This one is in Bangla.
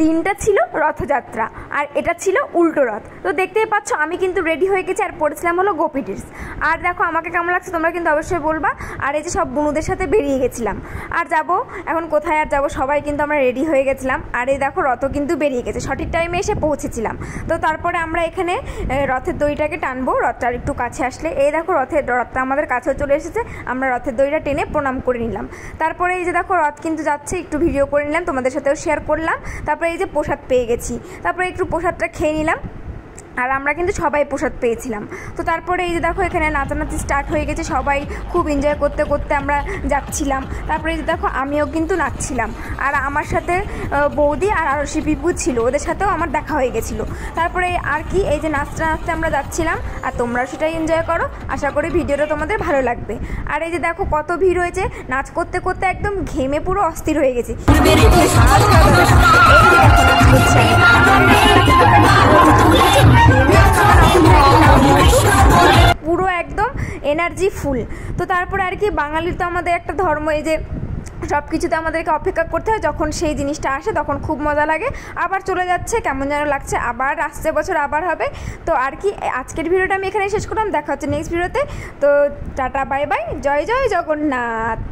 দিনটা ছিল রথযাত্রা আর এটা ছিল উল্টো রথ। তো দেখতেই পাচ্ছ আমি কিন্তু রেডি হয়ে গেছি আর পড়েছিলাম হলো গোপী ড্রেস। আর দেখো আমাকে কেমন লাগছে তোমরা কিন্তু অবশ্যই বলবা। আর এই যে সব বুনুদের সাথে বেরিয়ে গেছিলাম। আর যাব এখন কোথায় আর যাব, সবাই কিন্তু আমরা রেডি হয়ে গেছিলাম। আর এই দেখো রথ কিন্তু বেরিয়ে গেছে, সঠিক টাইমে এসে পৌঁছেছিলাম। তো তারপরে আমরা এখানে রথের দড়িটাকে টানবো, রথটা একটু কাছে আসলে। এই দেখো রথটা আমাদের কাছেও চলে এসেছে, আমরা রথের দড়িটা টেনে প্রণাম করে নিলাম। তারপরে এই যে দেখো রথ কিন্তু যাচ্ছে, একটু ভিডিও করে নিলাম, তোমাদের সাথেও শেয়ার করলাম। তারপরে এই যে প্রসাদ পেয়ে গেছি, তারপরে একটু প্রসাদটা খেয়ে নিলাম। আর আমরা কিন্তু সবাই প্রসাদ পেয়েছিলাম। তো তারপরে এই যে দেখো এখানে নাচানাচি স্টার্ট হয়ে গেছে, সবাই খুব এনজয় করতে করতে আমরা যাচ্ছিলাম। তারপরে এই যে দেখো আমিও কিন্তু নাচছিলাম, আর আমার সাথে বৌদি আর আরশি পিপু ছিল, ওদের সাথেও আমার দেখা হয়ে গেছিলো। তারপরে আর কি এই যে নাচতে নাচতে আমরা যাচ্ছিলাম, আর তোমরাও সেটাই এনজয় করো। আশা করি ভিডিওটা তোমাদের ভালো লাগবে। আর এই যে দেখো কত ভিড় হয়েছে, নাচ করতে করতে একদম ঘেমে পুরো অস্থির হয়ে গেছি। পুরো একদম এনার্জি ফুল। তো তারপরে আর কি বাঙালির তো আমাদের একটা ধর্ম, এই যে সব কিছুতে আমাদেরকে অপেক্ষা করতে হয়, যখন সেই জিনিসটা আসে তখন খুব মজা লাগে। আবার চলে যাচ্ছে, কেমন যেন লাগছে, আবার আসছে বছর আবার হবে। তো আর কি আজকের ভিডিওটা আমি এখানে শেষ করলাম, দেখা হচ্ছে নেক্সট ভিডিওতে। তো টাটা বাই বাই, জয় জয় জগন্নাথ।